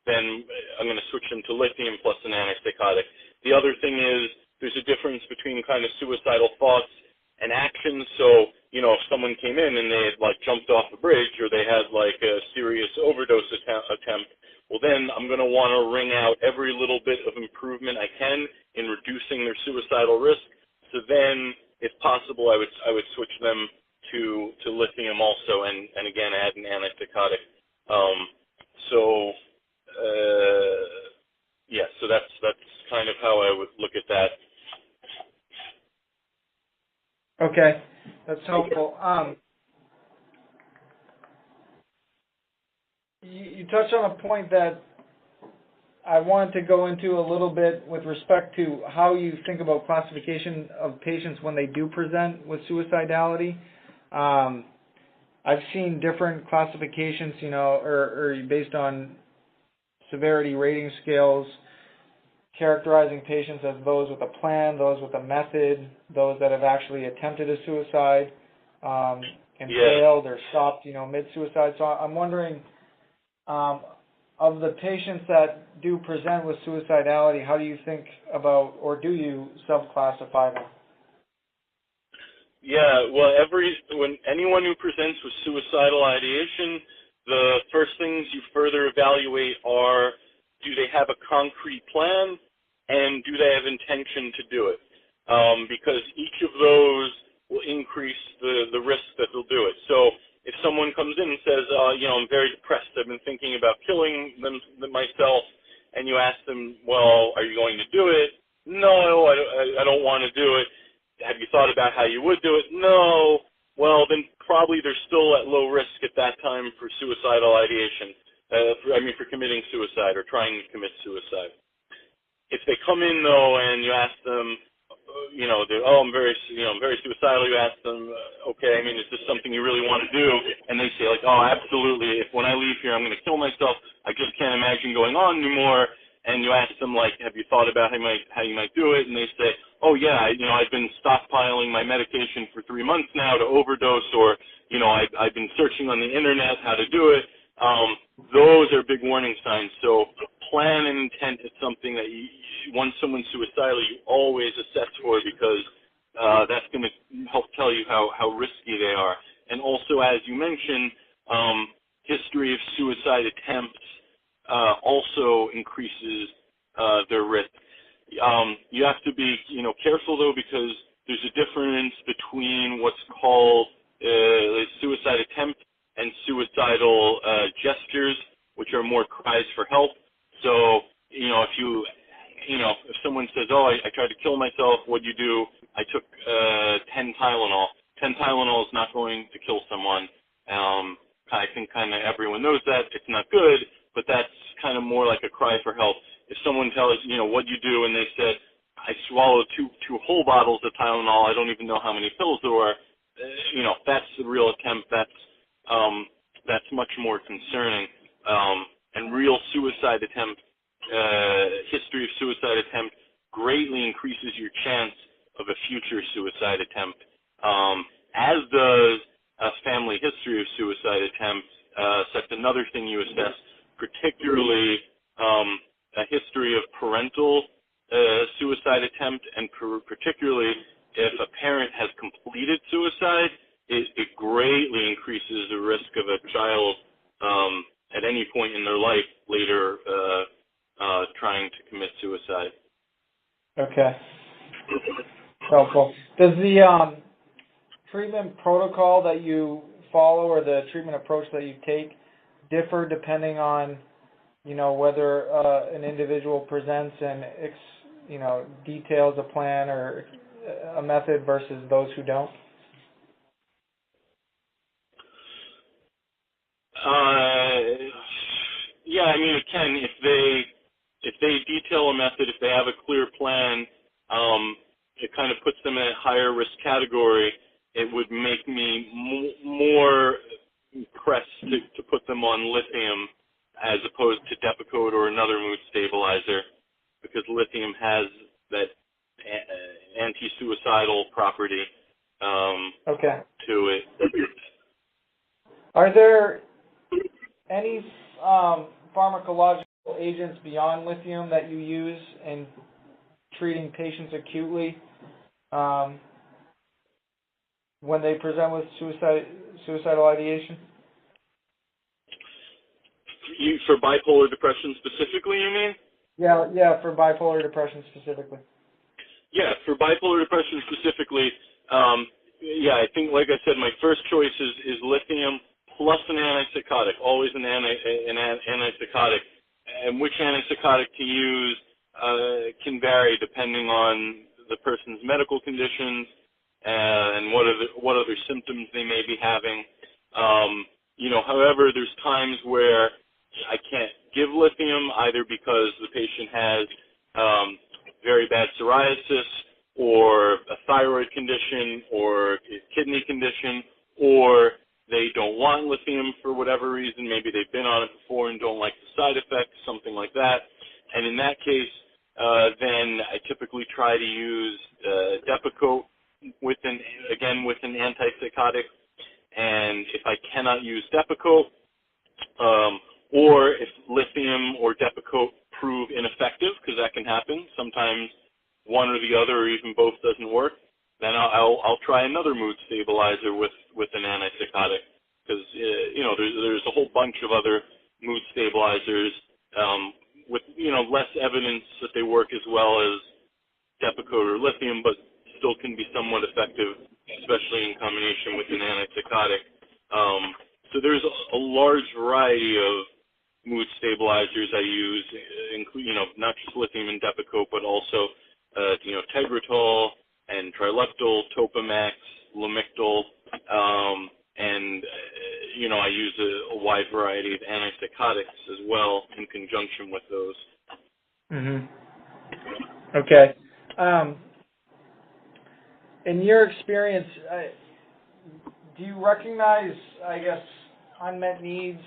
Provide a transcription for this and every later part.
then I'm going to switch them to lithium plus an antipsychotic. The other thing is there's a difference between kind of suicidal thoughts and actions. So, if someone came in and they had like jumped off a bridge or they had like a serious overdose attempt, well then I'm going to want to wring out every little bit of improvement I can in reducing their suicidal risk. So then, if possible, I would switch them to lithium also, and again add an antipsychotic. So yeah, so that's kind of how I would look at that. Okay, that's helpful. You touched on a point that I wanted to go into a little bit with respect to how you think about classification of patients when they do present with suicidality. I've seen different classifications, or based on severity rating scales, characterizing patients as those with a plan, those with a method, those that have actually attempted a suicide and failed or stopped, mid-suicide. So I'm wondering, of the patients that do present with suicidality, how do you think about, or do you subclassify them? Yeah, well, when anyone who presents with suicidal ideation, the first things you further evaluate are, do they have a concrete plan, and do they have intention to do it? Because each of those will increase the risk that they'll do it. So if someone comes in and says, I'm very depressed, I've been thinking about killing myself, and you ask them, well, are you going to do it? No, I don't want to do it. Have you thought about how you would do it? No. Well, then probably they're still at low risk at that time for suicidal ideation. For committing suicide or trying to commit suicide. If they come in though and you ask them, I'm very suicidal. You ask them, okay, is this something you really want to do? And they say like, oh, absolutely. If when I leave here, I'm going to kill myself. I just can't imagine going on anymore. And you ask them like, have you thought about how you might do it? And they say, oh yeah, I've been stockpiling my medication for 3 months now to overdose, or I've been searching on the internet how to do it. Those are big warning signs. So plan and intent is something that once someone's suicidal, you always assess for, because that's going to help tell you how risky they are. And also, as you mentioned, history of suicide attempts also increases their risk. You have to be, careful though, because there's a difference between what's called suicide attempt and suicidal gestures, which are more cries for help. So, if someone says, oh, I tried to kill myself, what'd you do? I took 10 Tylenol. 10 Tylenol is not going to kill someone. I think kind of everyone knows that. It's not good, but that's kind of more like a cry for help. If someone tells, what'd you do, and they said, I swallowed two whole bottles of Tylenol, I don't even know how many pills there were, that's the real attempt. That's much more concerning. And real suicide attempt, history of suicide attempt greatly increases your chance of a future suicide attempt, as does a family history of suicide attempts. So that's another thing you assess, particularly a history of parental suicide attempt, and particularly if a parent has completed suicide, it greatly increases the risk of a child at any point in their life later trying to commit suicide. Okay. Helpful. Does the treatment protocol that you follow, or the treatment approach that you take, differ depending on, whether an individual presents and details a plan or a method versus those who don't? Yeah, it can. If they detail a method, if they have a clear plan, it kind of puts them in a higher risk category. It would make me more pressed to put them on lithium as opposed to Depakote or another mood stabilizer, because lithium has that anti-suicidal property to it. Are there any pharmacological agents beyond lithium that you use in treating patients acutely when they present with suicidal ideation? For bipolar depression specifically, you mean? Yeah, for bipolar depression specifically. Yeah, for bipolar depression specifically, I think, like I said, my first choice is lithium plus an antipsychotic, always an antipsychotic. And which antipsychotic to use can vary depending on the person's medical conditions and what other symptoms they may be having. However, there's times where I can't give lithium either because the patient has very bad psoriasis or a thyroid condition or a kidney condition, or they don't want lithium for whatever reason. Maybe they've been on it before and don't like the side effects, something like that. And in that case, then I typically try to use Depakote with an antipsychotic. And if I cannot use Depakote, or if lithium or Depakote prove ineffective, because that can happen, sometimes one or the other or even both doesn't work, then I'll try another mood stabilizer with an antipsychotic, because there's a whole bunch of other mood stabilizers with less evidence that they work as well as Depakote or lithium, but still can be somewhat effective, especially in combination with an antipsychotic. So there's a large variety of mood stabilizers I use, including not just lithium and Depakote, but also Tegretol and Trileptal, Topamax, Lamictal, and I use a wide variety of antipsychotics as well in conjunction with those. Mm-hmm. Okay. In your experience, do you recognize, I guess, unmet needs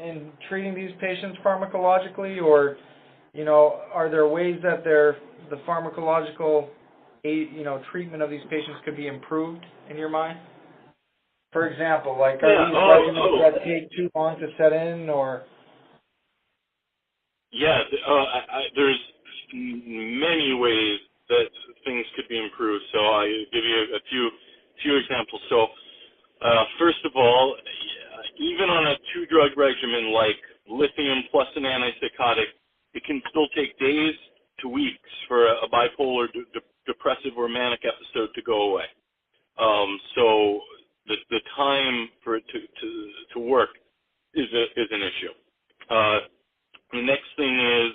in treating these patients pharmacologically, or are there ways that the pharmacological treatment of these patients could be improved in your mind? For example, are these regimens that take too long to set in, or? Yeah, there's many ways that things could be improved. So I'll give you a few examples. So first of all, even on a 2-drug regimen like lithium plus an antipsychotic, it can still take days to weeks for a bipolar depressive or manic episode to go away. So the time for it to work is an issue. The next thing is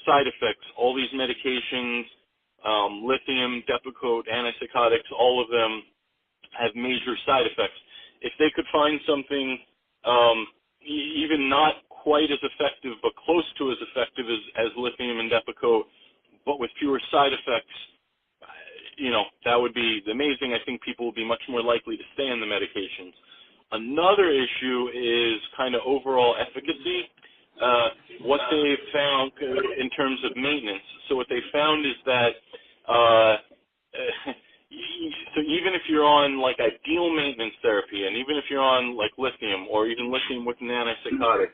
side effects. All these medications, lithium, Depakote, antipsychotics, all of them have major side effects. If they could find something even not quite as effective but close to as effective as lithium and Depakote, but with fewer side effects, that would be amazing. I think people would be much more likely to stay on the medications. Another issue is kind of overall efficacy. What they've found in terms of maintenance. So what they found is that so even if you're on like ideal maintenance therapy, and even if you're on like lithium or even lithium with an antipsychotic,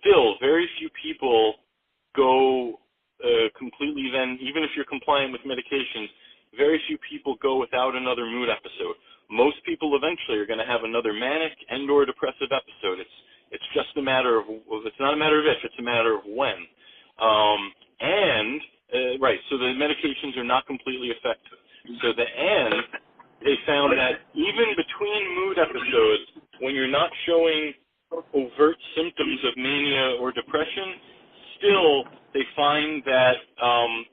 still very few people go completely then, even if you're compliant with medications, very few people go without another mood episode. Most people eventually are going to have another manic and or depressive episode. It's just a matter of, it's not a matter of if, it's a matter of when. So the medications are not completely effective. So they found that even between mood episodes, when you're not showing overt symptoms of mania or depression, still they find that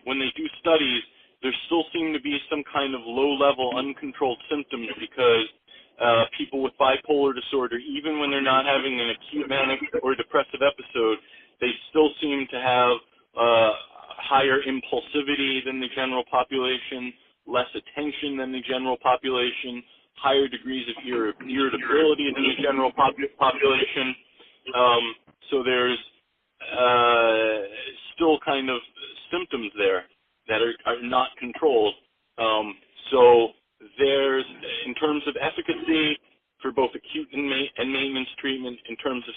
when they do studies, there still seem to be some kind of low-level uncontrolled symptoms because people with bipolar disorder, even when they're not having an acute manic or depressive episode, they still seem to have higher impulsivity than the general population, less attention than the general population, higher degrees of irritability than the general population. So there's still kind of symptoms there that are not controlled. So there's, in terms of efficacy for both acute and maintenance treatment, in terms of